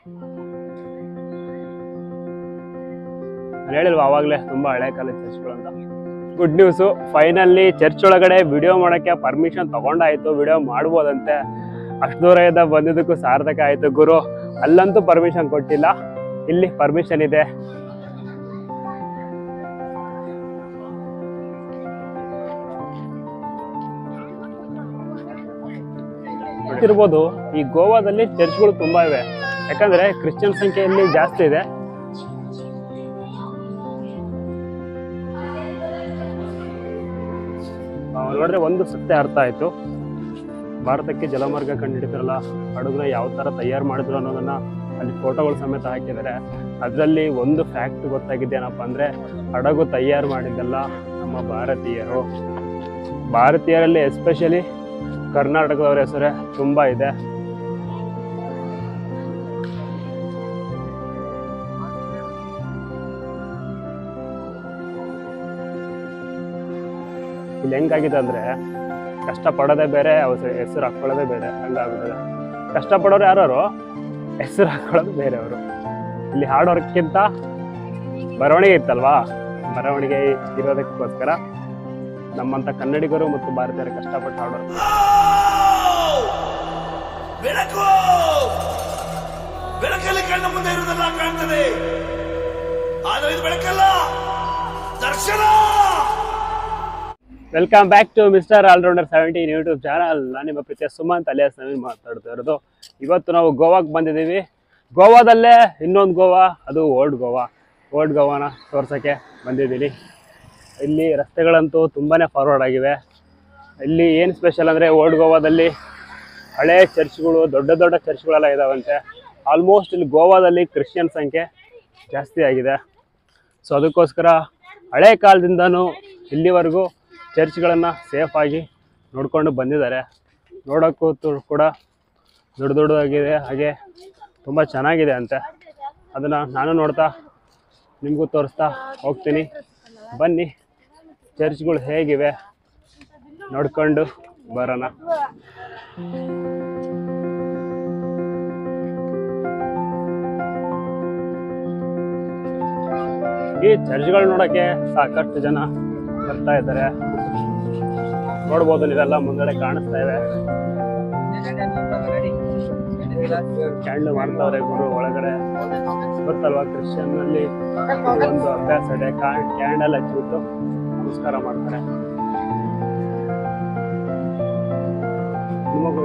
ನಾನು ಹೇಳಿಲ್ವಾ ಆವಾಗಲೇ ತುಂಬ ಹಳೆ ಕಾಲದ ಚರ್ಚ್ಗಳು ಅಂತ. ಗುಡ್ ನ್ಯೂಸು, ಫೈನಲಿ ಚರ್ಚ್ ಒಳಗಡೆ ವಿಡಿಯೋ ಮಾಡೋಕ್ಕೆ ಪರ್ಮಿಷನ್ ತಗೊಂಡಾಯ್ತು. ವಿಡಿಯೋ ಮಾಡ್ಬೋದಂತೆ. ಅಷ್ಟು ದೂರದಿಂದ ಬಂದಿದ್ದಕ್ಕೂ ಸಾರ್ಥಕ ಆಯಿತು ಗುರು. ಅಲ್ಲಂತೂ ಪರ್ಮಿಷನ್ ಕೊಟ್ಟಿಲ್ಲ, ಇಲ್ಲಿ ಪರ್ಮಿಷನ್ ಇದೆ. ಇರ್ಬೋದು, ಈ ಗೋವಾದಲ್ಲಿ ಚರ್ಚ್ಗಳು ತುಂಬಾ ಇವೆ, ಯಾಕಂದ್ರೆ ಕ್ರಿಶ್ಚಿಯನ್ ಸಂಖ್ಯೆ ಇಲ್ಲಿ ಜಾಸ್ತಿ ಇದೆ. ನೋಡಿದ್ರೆ ಒಂದು ಸತ್ಯ ಅರ್ಥ ಆಯ್ತು. ಭಾರತಕ್ಕೆ ಜಲಮಾರ್ಗ ಕಂಡುಹಿಡಿತಾರಲ್ಲ, ಹಡಗನ್ನ ಯಾವ ತರ ತಯಾರು ಮಾಡಿದ್ರು ಅನ್ನೋದನ್ನ ಅಲ್ಲಿ ಫೋಟೋಗಳು ಸಮೇತ ಹಾಕಿದ್ದಾರೆ. ಅದರಲ್ಲಿ ಒಂದು ಫ್ಯಾಕ್ಟ್ ಗೊತ್ತಾಗಿದ್ದೇನಪ್ಪ ಅಂದ್ರೆ, ಹಡಗು ತಯಾರು ಮಾಡಿದ್ದಲ್ಲ ನಮ್ಮ ಭಾರತೀಯರಲ್ಲಿ ಎಸ್ಪೆಷಲಿ ಕರ್ನಾಟಕದವರ ಹೆಸರೇ ತುಂಬಾ ಇದೆ. ಇಲ್ಲಿ ಹೆಂಗಾಗಿದೆ ಅಂದ್ರೆ, ಕಷ್ಟ ಪಡೋದೇ ಬೇರೆ, ಹೆಸರು ಹಾಕೊಳ್ಳೋದೇ ಬೇರೆ, ಹಂಗಾಗ್ಬಿಟ್ಟಿದೆ. ಕಷ್ಟಪಡೋರು ಯಾರು, ಹೆಸರು ಹಾಕೊಳ್ಳೋದು ಬೇರೆಯವರು. ಇಲ್ಲಿ ಹಾಡೋರ್ಕ್ಕಿಂತ ಬರವಣಿಗೆ ಇತ್ತಲ್ವಾ, ಬರವಣಿಗೆ ಇರೋದಕ್ಕೋಸ್ಕರ ನಮ್ಮಂತ ಕನ್ನಡಿಗರು ಮತ್ತು ಭಾರತೀಯರು ಕಷ್ಟಪಟ್ಟು ಹಾಡೋರು. ಬೆಳಕಲ್ಲಿ ಕಣ್ಣ ಮುಂದೆ ಇರುವುದೆಲ್ಲ ಕಾಣ್ತದೆ, ಆದರೆ ಇದು ಬೆಳಕಲ್ಲ, ದರ್ಶನ. Welcome back to mister allrounder 17 YouTube channel. ನಾನು ನಿಮ್ಮ ಪ್ರೀತಿಯ ಸುಮಂತ್ ಅಲಿಯಾಸ್ ನವೀನ್ ಮಾತಾಡ್ತಾ ಇರೋದು. ಇವತ್ತು ನಾವು ಗೋವಾಕ್ಕೆ ಬಂದಿದ್ದೀವಿ. ಗೋವಾದಲ್ಲೇ ಇನ್ನೊಂದು ಗೋವಾ, ಅದು ಓಲ್ಡ್ ಗೋವಾನ ತೋರ್ಸೋಕ್ಕೆ ಬಂದಿದ್ದೀನಿ. ಇಲ್ಲಿ ರಸ್ತೆಗಳಂತೂ ತುಂಬಾ ಫಾರ್ವರ್ಡ್ ಆಗಿವೆ. ಇಲ್ಲಿ ಏನು ಸ್ಪೆಷಲ್ ಅಂದರೆ, ಓಲ್ಡ್ ಗೋವಾದಲ್ಲಿ ಹಳೆ ಚರ್ಚ್ಗಳು, ದೊಡ್ಡ ದೊಡ್ಡ ಚರ್ಚ್ಗಳೆಲ್ಲ ಇದಾವಂತೆ. ಆಲ್ಮೋಸ್ಟ್ ಇಲ್ಲಿ ಗೋವಾದಲ್ಲಿ ಕ್ರಿಶ್ಚಿಯನ್ ಸಂಖ್ಯೆ ಜಾಸ್ತಿ ಆಗಿದೆ. ಸೊ ಅದಕ್ಕೋಸ್ಕರ ಹಳೆ ಕಾಲದಿಂದನೂ ಇಲ್ಲಿವರೆಗೂ ಚರ್ಚ್ಗಳನ್ನು ಸೇಫಾಗಿ ನೋಡಿಕೊಂಡು ಬಂದಿದ್ದಾರೆ. ನೋಡೋಕ್ಕೂ ಕೂಡ ದೊಡ್ಡದಾಗಿದೆ, ಹಾಗೆ ತುಂಬ ಚೆನ್ನಾಗಿದೆ ಅಂತೆ. ಅದನ್ನು ನಾನು ನೋಡ್ತಾ ನಿಮಗೂ ತೋರಿಸ್ತಾ ಹೋಗ್ತೀನಿ. ಬನ್ನಿ, ಚರ್ಚ್ಗಳು ಹೇಗಿವೆ ನೋಡ್ಕೊಂಡು ಬರೋಣ. ಈ ಚರ್ಚ್ಗಳು ನೋಡೋಕ್ಕೆ ಸಾಕಷ್ಟು ಜನ ಬರ್ತಾ ಇದ್ದಾರೆ. ನೋಡ್ಬೋದು, ನೀವೆಲ್ಲ ಮುಂದಡೆ ಕಾಣಿಸ್ತಾ ಇವೆ. ಕ್ಯಾಂಡ್ಲ್ ಮಾಡ್ತಾವ್ರೆ ಗುರು ಒಳಗಡೆ. ಗೊತ್ತಲ್ವಾ, ಕ್ರಿಶ್ಚಿಯನ್ ಅಲ್ಲಿ ಒಂದು ಅಭ್ಯಾಸ ಇದೆ, ಕ್ಯಾಂಡಲ್ ಹಚ್ಚಿಬಿಟ್ಟು ನಮಸ್ಕಾರ ಮಾಡ್ತಾರೆ. ಹೆಣ್ಮಗು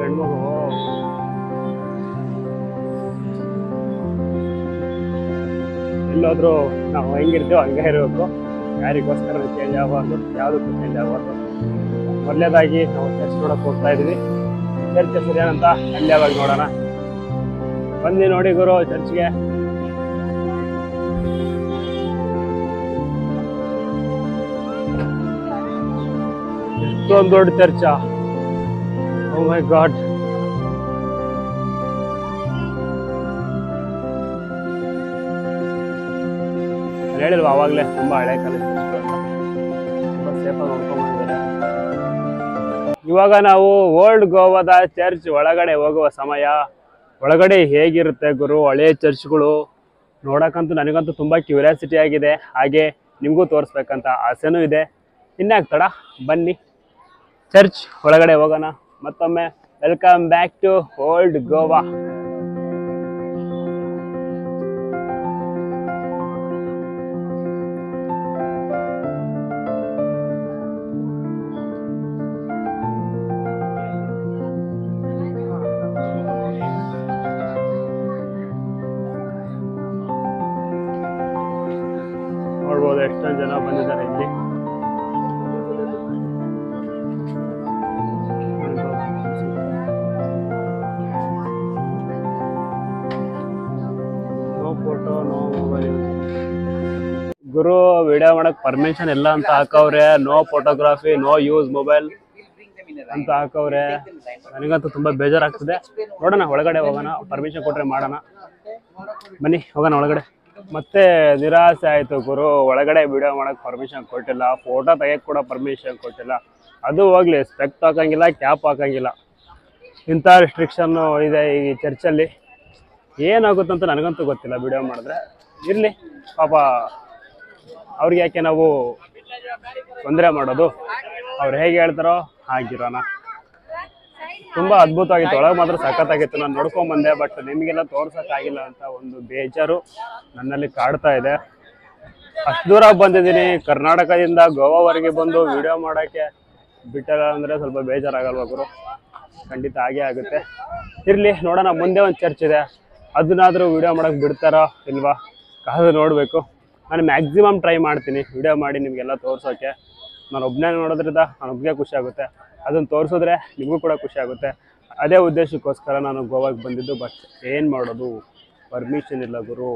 ಎಲ್ಲೋದ್ರೂ ನಾವು ಹೆಂಗಿರ್ತೀವೋ ಹಂಗೆ ಇರಬೇಕು. ಯಾರಿಗೋಸ್ಕರ ಚೇಂಜ್ ಆಗಬಾರ್ದು, ಯಾವುದಕ್ಕೂ ಚೇಂಜ್ ಆಗಬಾರ್ದು. ಮೊದಲನೇದಾಗಿ ನಾವು ಚರ್ಚ್ ನೋಡಕ್ಕೆ ಹೋಗ್ತಾ ಇದೀವಿ. ಚರ್ಚ್ ಹೆಸರು ಏನಂತ ಅಲ್ಲಿ ಯಾವಾಗ ನೋಡೋಣ. ಬನ್ನಿ ನೋಡಿ ಗುರು ಚರ್ಚ್ಗೆ. ಎಷ್ಟೊಂದು ದೊಡ್ಡ ಚರ್ಚಾ, ಓ ಮೈ ಗಾಡ್. ಹೇಳಿಲ್ವಾ ಆವಾಗಲೇ ತುಂಬ ಹಳೆ ಕಾಲದ ಚರ್ಚ್ಗಳು ಅಂತ, ತುಂಬ ಸೇಫಾಗಿ ನೋಡ್ಕೊಂಡ್ಬಂದಿದ್ದಾರೆ. ಇವಾಗ ನಾವು ಓಲ್ಡ್ ಗೋವಾದ ಚರ್ಚ್ ಒಳಗಡೆ ಹೋಗುವ ಸಮಯ. ಒಳಗಡೆ ಹೇಗಿರುತ್ತೆ ಗುರು ಹಳೆ ಚರ್ಚ್ಗಳು ನೋಡೋಕ್ಕಂತೂ ನನಗಂತೂ ತುಂಬ ಕ್ಯೂರಿಯಾಸಿಟಿ ಆಗಿದೆ, ಹಾಗೆ ನಿಮಗೂ ತೋರಿಸ್ಬೇಕಂತ ಆಸೆನೂ ಇದೆ. ಇನ್ಯಾಕೆ ತಡ, ಬನ್ನಿ ಚರ್ಚ್ ಒಳಗಡೆ ಹೋಗೋಣ. ಮತ್ತೊಮ್ಮೆ welcome back to old Goa. ನೋಡ್ಬೋದು ಎಷ್ಟೊಂದು ಜನ ಬಂದಿದ್ದಾರೆ ಇಲ್ಲಿ. No photo no mobile. ಗುರು ವಿಡಿಯೋ ಮಾಡಕ್ ಪರ್ಮಿಷನ್ ಇಲ್ಲ ಅಂತ ಹಾಕವ್ರೆ. No photography, no use mobile ಅಂತ ಹಾಕವ್ರೆ. ನನಗಂತೂ ತುಂಬಾ ಬೇಜಾರಾಗ್ತದೆ. ನೋಡೋಣ, ಒಳಗಡೆ ಹೋಗೋಣ. ಪರ್ಮಿಷನ್ ಕೊಟ್ರೆ ಮಾಡೋಣ. ಬನ್ನಿ ಹೋಗೋಣ ಒಳಗಡೆ. ಮತ್ತೆ ನಿರಾಸೆ ಆಯಿತು ಗುರು, ಒಳಗಡೆ ವಿಡಿಯೋ ಮಾಡೋಕ್ಕೆ ಪರ್ಮಿಷನ್ ಕೊಟ್ಟಿಲ್ಲ, ಫೋಟೋ ತೆಗೆಯೋಕ್ಕೆ ಕೂಡ ಪರ್ಮಿಷನ್ ಕೊಟ್ಟಿಲ್ಲ. ಅದು ಹೋಗಲಿ, ಸ್ಪೆಕ್ಟ್ ಹಾಕೋಂಗಿಲ್ಲ, ಕ್ಯಾಪ್ ಹಾಕೋಂಗಿಲ್ಲ, ಇಂಥ ರಿಸ್ಟ್ರಿಕ್ಷನ್ನು ಇದೆ ಈ ಚರ್ಚಲ್ಲಿ. ಏನಾಗುತ್ತಂತ ನನಗಂತೂ ಗೊತ್ತಿಲ್ಲ ವಿಡಿಯೋ ಮಾಡಿದ್ರೆ. ಇರಲಿ ಪಾಪ, ಅವ್ರಿಗೆ ಯಾಕೆ ನಾವು ತೊಂದರೆ ಮಾಡೋದು, ಅವ್ರು ಹೇಗೆ ಹೇಳ್ತಾರೋ ಹಾಗಿರೋಣ. ತುಂಬ ಅದ್ಭುತವಾಗಿತ್ತು, ಒಳಗೆ ಮಾತ್ರ ಸಖತ್ತಾಗಿತ್ತು. ನಾನು ನೋಡ್ಕೊಂಬಂದೆ, ಬಟ್ ನಿಮಗೆಲ್ಲ ತೋರ್ಸೋಕ್ಕಾಗಿಲ್ಲ ಅಂತ ಒಂದು ಬೇಜಾರು ನನ್ನಲ್ಲಿ ಕಾಡ್ತಾ ಇದೆ. ಅಷ್ಟು ದೂರ ಬಂದಿದ್ದೀನಿ, ಕರ್ನಾಟಕದಿಂದ ಗೋವಾವರೆಗೆ ಬಂದು ವಿಡಿಯೋ ಮಾಡೋಕ್ಕೆ ಬಿಟ್ಟಲ್ಲ ಅಂದರೆ ಸ್ವಲ್ಪ ಬೇಜಾರಾಗಲ್ವ ಗುರು? ಖಂಡಿತ ಹಾಗೇ ಆಗುತ್ತೆ. ಇರಲಿ ನೋಡೋಣ, ಮುಂದೆ ಒಂದು ಚರ್ಚ್ ಇದೆ, ಅದನ್ನಾದರೂ ವಿಡಿಯೋ ಮಾಡೋಕ್ಕೆ ಬಿಡ್ತಾರೋ ಇಲ್ವಾ ಕಾದು ನೋಡಬೇಕು. ನಾನು ಮ್ಯಾಕ್ಸಿಮಮ್ ಟ್ರೈ ಮಾಡ್ತೀನಿ ವಿಡಿಯೋ ಮಾಡಿ ನಿಮಗೆಲ್ಲ ತೋರಿಸೋಕ್ಕೆ. ನಾನು ಒಬ್ಬನೇ ನೋಡೋದ್ರಿಂದ ಒಬ್ಬನೇ ಖುಷಿ ಆಗುತ್ತೆ, ಅದನ್ನು ತೋರಿಸಿದ್ರೆ ನಿಮಗೂ ಕೂಡ ಖುಷಿ ಆಗುತ್ತೆ. ಅದೇ ಉದ್ದೇಶಕ್ಕೋಸ್ಕರ ನಾನು ಗೋವಾಗೆ ಬಂದಿದ್ದು. ಬಟ್ ಏನು ಮಾಡೋದು, ಪರ್ಮಿಷನ್ ಇಲ್ಲ ಗುರು.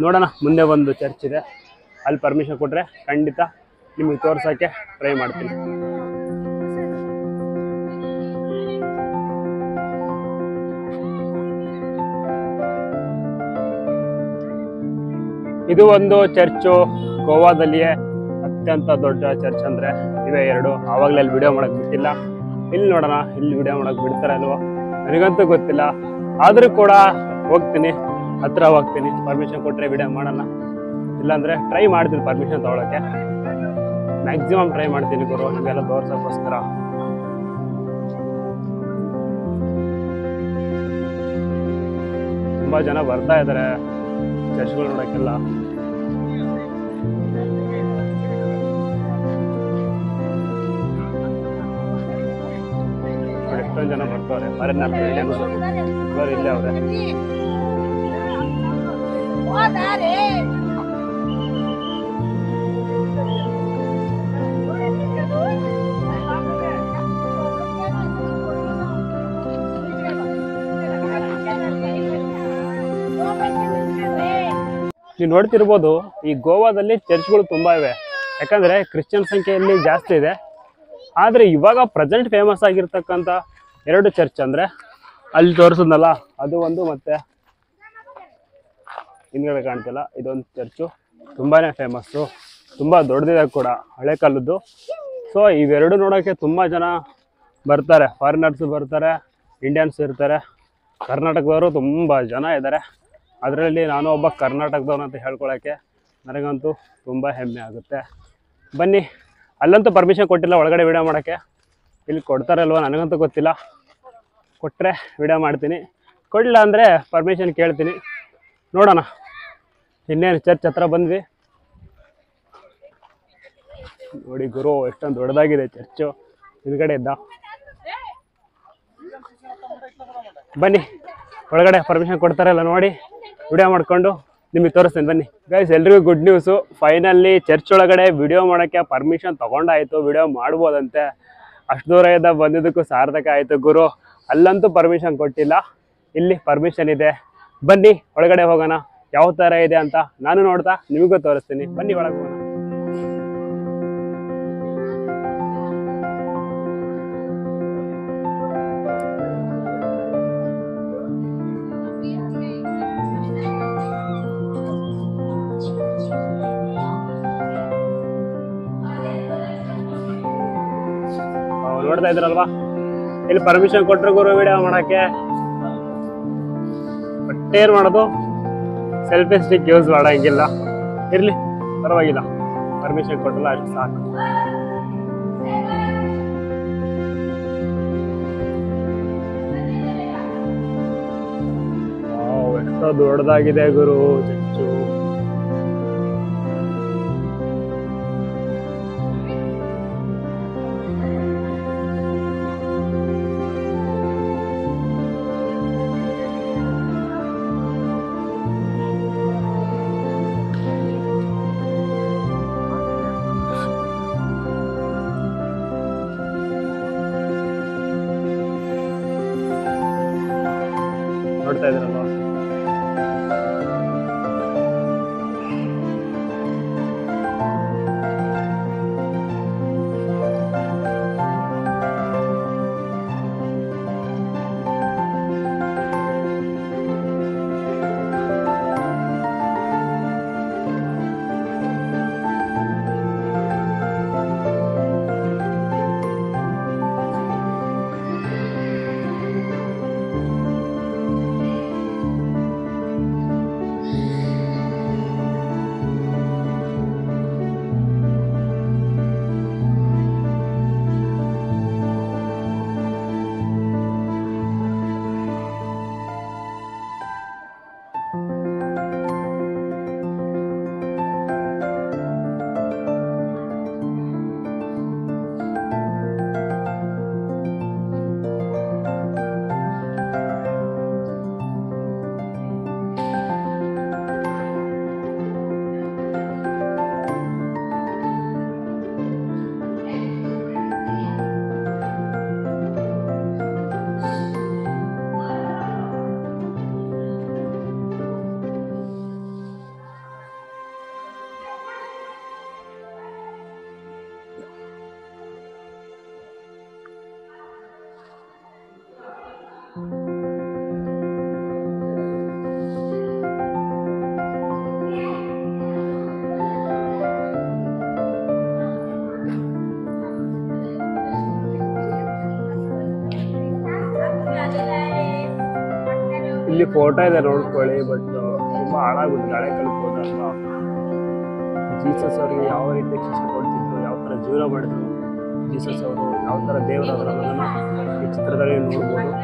ನೋಡೋಣ, ಮುಂದೆ ಒಂದು ಚರ್ಚ್ ಇದೆ, ಅಲ್ಲಿ ಪರ್ಮಿಷನ್ ಕೊಟ್ಟರೆ ಖಂಡಿತ ನಿಮಗೆ ತೋರ್ಸೋಕ್ಕೆ ಟ್ರೈ ಮಾಡ್ತೀನಿ. ಇದು ಒಂದು ಚರ್ಚು, ಗೋವಾದಲ್ಲಿಯೇ ಅತ್ಯಂತ ದೊಡ್ಡ ಚರ್ಚ್ ಅಂದರೆ ಇವೇ ಎರಡು. ಆವಾಗಲೇ ಅಲ್ಲಿ ವಿಡಿಯೋ ಮಾಡೋಕ್ಕೆ ಬಿಟ್ಟಿಲ್ಲ. ಇಲ್ಲಿ ನೋಡೋಣ, ಇಲ್ಲಿ ವಿಡಿಯೋ ಮಾಡೋಕ್ಕೆ ಬಿಡ್ತಾರೆ ಅಲ್ವೋ ನನಗಂತೂ ಗೊತ್ತಿಲ್ಲ. ಆದರೂ ಕೂಡ ಹೋಗ್ತೀನಿ, ಹತ್ರ ಹೋಗ್ತೀನಿ, ಪರ್ಮಿಷನ್ ಕೊಟ್ಟರೆ ವಿಡಿಯೋ ಮಾಡೋಣ. ಇಲ್ಲಾಂದರೆ ಟ್ರೈ ಮಾಡ್ತೀನಿ ಪರ್ಮಿಷನ್ ತೊಗೊಳಕ್ಕೆ, ಮ್ಯಾಕ್ಸಿಮಮ್ ಟ್ರೈ ಮಾಡ್ತೀನಿ ಗುರು ನಿಮಗೆಲ್ಲ ತೋರ್ಸೋಕ್ಕೋಸ್ಕರ. ತುಂಬ ಜನ ಬರ್ತಾ ಇದ್ದಾರೆ ಚರ್ಚ್ಗಳು ನೋಡೋಕ್ಕೆಲ್ಲ. ಎಷ್ಟೊಂದು ಜನ ಬರ್ತಾರೆ, ಇವರು ಇಲ್ಲೇ ಅವ್ರೆ. ನೀವು ನೋಡ್ತಿರ್ಬೋದು, ಈ ಗೋವಾದಲ್ಲಿ ಚರ್ಚ್ಗಳು ತುಂಬ ಇವೆ. ಯಾಕಂದರೆ ಕ್ರಿಶ್ಚಿಯನ್ ಸಂಖ್ಯೆಯಲ್ಲಿ ಜಾಸ್ತಿ ಇದೆ. ಆದರೆ ಇವಾಗ ಪ್ರೆಸೆಂಟ್ ಫೇಮಸ್ ಆಗಿರ್ತಕ್ಕಂಥ ಎರಡು ಚರ್ಚ್ ಅಂದರೆ ಅಲ್ಲಿ ತೋರಿಸಿದ್ನಲ್ಲ ಅದು ಒಂದು, ಮತ್ತು ಹಿಂದ್ಗಡೆ ಕಾಣ್ತಿಲ್ಲ ಇದೊಂದು ಚರ್ಚು ತುಂಬಾ ಫೇಮಸ್ಸು, ತುಂಬ ದೊಡ್ಡದಿದೆ ಕೂಡ, ಹಳೆ ಕಾಲದ್ದು. ಸೊ ಇವೆರಡು ನೋಡೋಕ್ಕೆ ತುಂಬ ಜನ ಬರ್ತಾರೆ, ಫಾರಿನರ್ಸು ಬರ್ತಾರೆ, ಇಂಡಿಯನ್ಸ್ ಇರ್ತಾರೆ, ಕರ್ನಾಟಕದವರು ತುಂಬ ಜನ ಇದ್ದಾರೆ. ಅದರಲ್ಲಿ ನಾನು ಒಬ್ಬ ಕರ್ನಾಟಕದವನು ಅಂತ ಹೇಳ್ಕೊಳ್ಳೋಕ್ಕೆ ನನಗಂತೂ ತುಂಬ ಹೆಮ್ಮೆ ಆಗುತ್ತೆ. ಬನ್ನಿ, ಅಲ್ಲಂತೂ ಪರ್ಮಿಷನ್ ಕೊಟ್ಟಿಲ್ಲ ಒಳಗಡೆ ವಿಡಿಯೋ ಮಾಡೋಕ್ಕೆ, ಇಲ್ಲಿ ಕೊಡ್ತಾರಲ್ವ ನನಗಂತೂ ಗೊತ್ತಿಲ್ಲ. ಕೊಟ್ಟರೆ ವಿಡಿಯೋ ಮಾಡ್ತೀನಿ, ಕೊಡಲಿಲ್ಲ ಅಂದರೆ ಪರ್ಮಿಷನ್ ಕೇಳ್ತೀನಿ. ನೋಡೋಣ. ಇನ್ನೇನು ಚರ್ಚ್ ಹತ್ರ ಬಂದ್ವಿ ನೋಡಿ ಗುರು, ಎಷ್ಟೊಂದು ದೊಡ್ಡದಾಗಿದೆ ಚರ್ಚು ಹಿಂದ್ಗಡೆ ಇದ್ದ. ಬನ್ನಿ ಒಳಗಡೆ ಪರ್ಮಿಷನ್ ಕೊಡ್ತಾರಲ್ಲ ನೋಡಿ, ವಿಡಿಯೋ ಮಾಡಿಕೊಂಡು ನಿಮಗೆ ತೋರಿಸ್ತೀನಿ ಬನ್ನಿ. ಗೈಸ್, ಎಲ್ರಿಗೂ ಗುಡ್ ನ್ಯೂಸು, ಫೈನಲಿ ಚರ್ಚ್ ಒಳಗಡೆ ವಿಡಿಯೋ ಮಾಡೋಕ್ಕೆ ಪರ್ಮಿಷನ್ ತೊಗೊಂಡಾಯಿತು, ವಿಡಿಯೋ ಮಾಡ್ಬೋದಂತೆ. ಅಷ್ಟು ದೂರ ಇದ್ದ ಬಂದಿದ್ದಕ್ಕೂ ಸಾರ್ಥಕ ಆಯಿತು ಗುರು. ಅಲ್ಲಂತೂ ಪರ್ಮಿಷನ್ ಕೊಟ್ಟಿಲ್ಲ, ಇಲ್ಲಿ ಪರ್ಮಿಷನ್ ಇದೆ. ಬನ್ನಿ ಒಳಗಡೆ ಹೋಗೋಣ, ಯಾವ ಥರ ಇದೆ ಅಂತ ನಾನು ನೋಡ್ತಾ ನಿಮಗೂ ತೋರಿಸ್ತೀನಿ. ಬನ್ನಿ ಒಳಗೆ ಹೋಗೋಣ. ನೋಡ್ತಾ ಇದ್ರಲ್ವಾ, ಇಲ್ಲಿ ಪರ್ಮಿಷನ್ ಕೊಟ್ಟರು ಗುರು ವಿಡಿಯೋ ಮಾಡೋಕ್ಕೆ. ಬಟ್ ಏನು ಮಾಡೋದು, ಸೆಲ್ಫಿ ಸ್ಟಿಕ್ ಯೂಸ್ ಮಾಡೋಂಗಿಲ್ಲ. ಇರಲಿ ಪರವಾಗಿಲ್ಲ, ಪರ್ಮಿಷನ್ ಕೊಟ್ಟಲ್ಲ ಅಷ್ಟು ಸಾಕು. ಎಷ್ಟೋ ದೊಡ್ಡದಾಗಿದೆ ಗುರು ಚರ್ಚು. ನೋಡ್ತಾ ಇದ್ರಲ್ವಾ, ಇಲ್ಲಿ ಫೋಟೋ ಇದೆ ನೋಡ್ಕೊಳ್ಳಿ, ಬಟ್ ತುಂಬಾ ಹಾಳಾಗ್ಬಿಟ್ಟಿದೆ, ಹಳೆ ಕಲ್ಬೋದಲ್ವಾ. ಜೀಸಸ್ ಅವ್ರಿಗೆ ಯಾವ ರೀತಿ ಶಿಕ್ಷೆ ಕೊಡ್ತಿದ್ರು, ಯಾವ ಥರ ಜೀವನ ಮಾಡಿದ್ರು ಜೀಸಸ್ ಅವರು, ಯಾವ ಥರ ದೇವರಾದ್ರು ಅನ್ನೋದನ್ನ ಈ ಚಿತ್ರದಲ್ಲಿ ನೋಡ್ಬೋದು.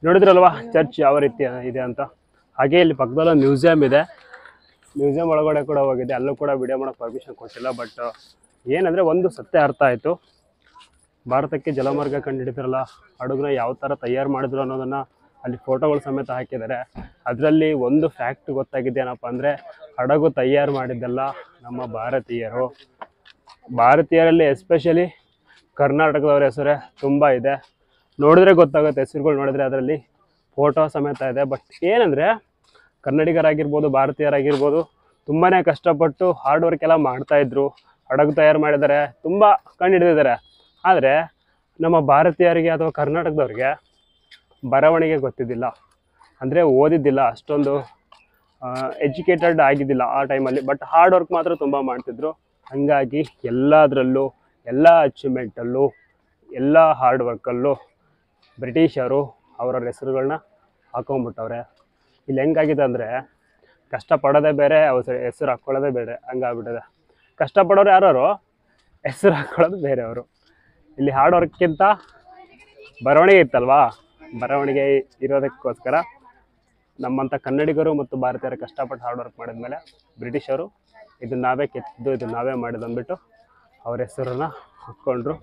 ನೋಡಿದ್ರಲ್ವಾ ಚರ್ಚ್ ಯಾವ ರೀತಿ ಇದೆ ಅಂತ. ಹಾಗೆ ಇಲ್ಲಿ ಪಕ್ಕದಲ್ಲಿ ಒಂದು ಮ್ಯೂಸಿಯಂ ಇದೆ. ಮ್ಯೂಸಿಯಂ ಒಳಗಡೆ ಕೂಡ ಹೋಗಿದೆ, ಅಲ್ಲೂ ಕೂಡ ವಿಡಿಯೋ ಮಾಡೋಕ್ಕೆ ಪರ್ಮಿಷನ್ ಕೊಟ್ಟಿಲ್ಲ. ಬಟ್ ಏನಂದರೆ ಒಂದು ಸತ್ಯ ಅರ್ಥ ಆಯಿತು, ಭಾರತಕ್ಕೆ ಜಲಮಾರ್ಗ ಕಂಡುಹಿಡಿದ್ರಲ್ಲ ಹಡಗನ್ನ ಯಾವ ಥರ ತಯಾರು ಮಾಡಿದ್ರು ಅನ್ನೋದನ್ನು ಅಲ್ಲಿ ಫೋಟೋಗಳು ಸಮೇತ ಹಾಕಿದ್ದಾರೆ. ಅದರಲ್ಲಿ ಒಂದು ಫ್ಯಾಕ್ಟ್ ಗೊತ್ತಾಗಿದೆ, ಏನಪ್ಪ ಅಂದರೆ ಹಡಗು ತಯಾರು ಮಾಡಿದ್ದೆಲ್ಲ ನಮ್ಮ ಭಾರತೀಯರಲ್ಲಿ ಎಸ್ಪೆಷಲಿ ಕರ್ನಾಟಕದವ್ರ ಹೆಸರೇ ತುಂಬ ಇದೆ. ನೋಡಿದ್ರೆ ಗೊತ್ತಾಗುತ್ತೆ, ಹೆಸರುಗಳು ನೋಡಿದ್ರೆ ಅದರಲ್ಲಿ ಫೋಟೋ ಸಮೇತ ಇದೆ. ಬಟ್ ಏನಂದರೆ ಕನ್ನಡಿಗರಾಗಿರ್ಬೋದು, ಭಾರತೀಯರಾಗಿರ್ಬೋದು ತುಂಬಾ ಕಷ್ಟಪಟ್ಟು ಹಾರ್ಡ್ ವರ್ಕ್ ಎಲ್ಲ ಮಾಡ್ತಾಯಿದ್ರು, ಹಡಗು ತಯಾರು ಮಾಡಿದ್ದಾರೆ, ತುಂಬ ಕಂಡುಹಿಡಿದಿದ್ದಾರೆ. ಆದರೆ ನಮ್ಮ ಭಾರತೀಯರಿಗೆ ಅಥವಾ ಕರ್ನಾಟಕದವ್ರಿಗೆ ಬರವಣಿಗೆ ಗೊತ್ತಿದ್ದಿಲ್ಲ, ಅಂದರೆ ಓದಿದ್ದಿಲ್ಲ, ಅಷ್ಟೊಂದು ಎಜುಕೇಟೆಡ್ ಆಗಿದ್ದಿಲ್ಲ ಆ ಟೈಮಲ್ಲಿ. ಬಟ್ ಹಾರ್ಡ್ ವರ್ಕ್ ಮಾತ್ರ ತುಂಬ ಮಾಡ್ತಿದ್ರು. ಹಾಗಾಗಿ ಎಲ್ಲದರಲ್ಲೂ, ಎಲ್ಲ ಅಚೀವ್ಮೆಂಟಲ್ಲೂ, ಎಲ್ಲ ಹಾರ್ಡ್ ವರ್ಕಲ್ಲೂ ಬ್ರಿಟಿಷರು ಅವರ ಹೆಸರುಗಳನ್ನ ಹಾಕೊಂಡ್ಬಿಟ್ಟವ್ರೆ. ಇಲ್ಲಿ ಹೆಂಗಾಗಿದೆ ಅಂದರೆ ಕಷ್ಟಪಡೋದೇ ಬೇರೆ, ಹೆಸರು ಹಾಕ್ಕೊಳ್ಳೋದೇ ಬೇರೆ, ಹಂಗಾಗ್ಬಿಟ್ಟಿದೆ. ಕಷ್ಟಪಡೋರು ಯಾರು, ಹೆಸರು ಹಾಕ್ಕೊಳ್ಳೋದು ಬೇರೆಯವರು. ಇಲ್ಲಿ ಹಾರ್ಡ್ ವರ್ಕ್ಕಿಂತ ಬರವಣಿಗೆ ಇತ್ತಲ್ವಾ, ಬರವಣಿಗೆ ಇರೋದಕ್ಕೋಸ್ಕರ ನಮ್ಮಂಥ ಕನ್ನಡಿಗರು ಮತ್ತು ಭಾರತೀಯರು ಕಷ್ಟಪಟ್ಟು ಹಾರ್ಡ್ ವರ್ಕ್ ಮಾಡಿದ್ಮೇಲೆ ಬ್ರಿಟಿಷರು ಇದನ್ನು ನಾವೇ ಕೆತ್ತಿದ್ದು, ಇದನ್ನು ನಾವೇ ಮಾಡಿದ್ದು ಅಂದ್ಬಿಟ್ಟು ಅವ್ರ ಹೆಸರನ್ನ ಹಾಕ್ಕೊಂಡ್ರು.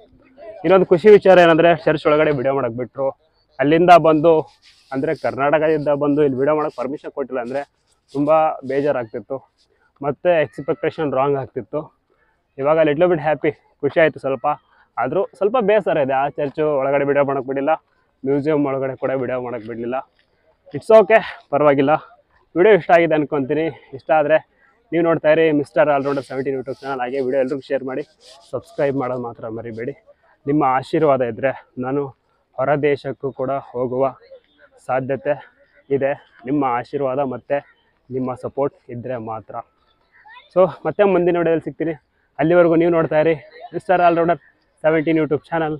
ಇನ್ನೊಂದು ಖುಷಿ ವಿಚಾರ ಏನಂದರೆ ಚರ್ಚ್ ಒಳಗಡೆ ವಿಡಿಯೋ ಮಾಡೋಕ್ಕೆ ಬಿಟ್ಟರು. ಅಲ್ಲಿಂದ ಬಂದು ಅಂದರೆ ಕರ್ನಾಟಕದಿಂದ ಬಂದು ಇಲ್ಲಿ ವಿಡಿಯೋ ಮಾಡೋಕ್ಕೆ ಪರ್ಮಿಷನ್ ಕೊಟ್ಟಿಲ್ಲ ಅಂದರೆ ತುಂಬ ಬೇಜಾರಾಗ್ತಿತ್ತು, ಮತ್ತು ಎಕ್ಸ್ಪೆಕ್ಟೇಷನ್ ರಾಂಗ್ ಆಗ್ತಿತ್ತು. ಇವಾಗ ಲಿಟ್ಲ್ ಬಿಟ್ ಹ್ಯಾಪಿ, ಖುಷಿ ಆಯಿತು ಸ್ವಲ್ಪ. ಆದರೂ ಸ್ವಲ್ಪ ಬೇಸರ ಇದೆ, ಆ ಚರ್ಚು ಒಳಗಡೆ ವಿಡಿಯೋ ಮಾಡೋಕ್ಕೆ ಬಿಡಲಿಲ್ಲ, ಮ್ಯೂಸಿಯಂ ಒಳಗಡೆ ಕೂಡ ವಿಡಿಯೋ ಮಾಡೋಕ್ಕೆ ಬಿಡಲಿಲ್ಲ. ಇಟ್ಸ್ ಓಕೆ, ಪರವಾಗಿಲ್ಲ. ವಿಡಿಯೋ ಇಷ್ಟ ಆಗಿದೆ ಅನ್ಕೊತೀನಿ. ಇಷ್ಟ ಆದರೆ ನೀವು ನೋಡ್ತಾ ಇರಿ ಮಿಸ್ಟರ್ ಆಲ್ರೌಂಡರ್ 17 ಯೂಟ್ಯೂಬ್ ಚಾನಲ್. ಹಾಗೆ ವಿಡಿಯೋ ಎಲ್ರಿಗೂ ಶೇರ್ ಮಾಡಿ, ಸಬ್ಸ್ಕ್ರೈಬ್ ಮಾಡೋದು ಮಾತ್ರ ಮರಿಬೇಡಿ. ನಿಮ್ಮ ಆಶೀರ್ವಾದ ಇದ್ದರೆ ನಾನು ಹೊರ ದೇಶಕ್ಕೂ ಕೂಡ ಹೋಗುವ ಸಾಧ್ಯತೆ ಇದೆ. ನಿಮ್ಮ ಆಶೀರ್ವಾದ ಮತ್ತು ನಿಮ್ಮ ಸಪೋರ್ಟ್ ಇದ್ದರೆ ಮಾತ್ರ. ಸೊ ಮತ್ತೆ ಮುಂದಿನ ವಿಡಿಯೋದಲ್ಲಿ ಸಿಗ್ತೀನಿ. ಅಲ್ಲಿವರೆಗೂ ನೀವು ನೋಡ್ತಾ ಇರಿ ಮಿಸ್ಟರ್ ಆಲ್ರೌಂಡರ್ 17 ಯೂಟ್ಯೂಬ್ ಚಾನಲ್.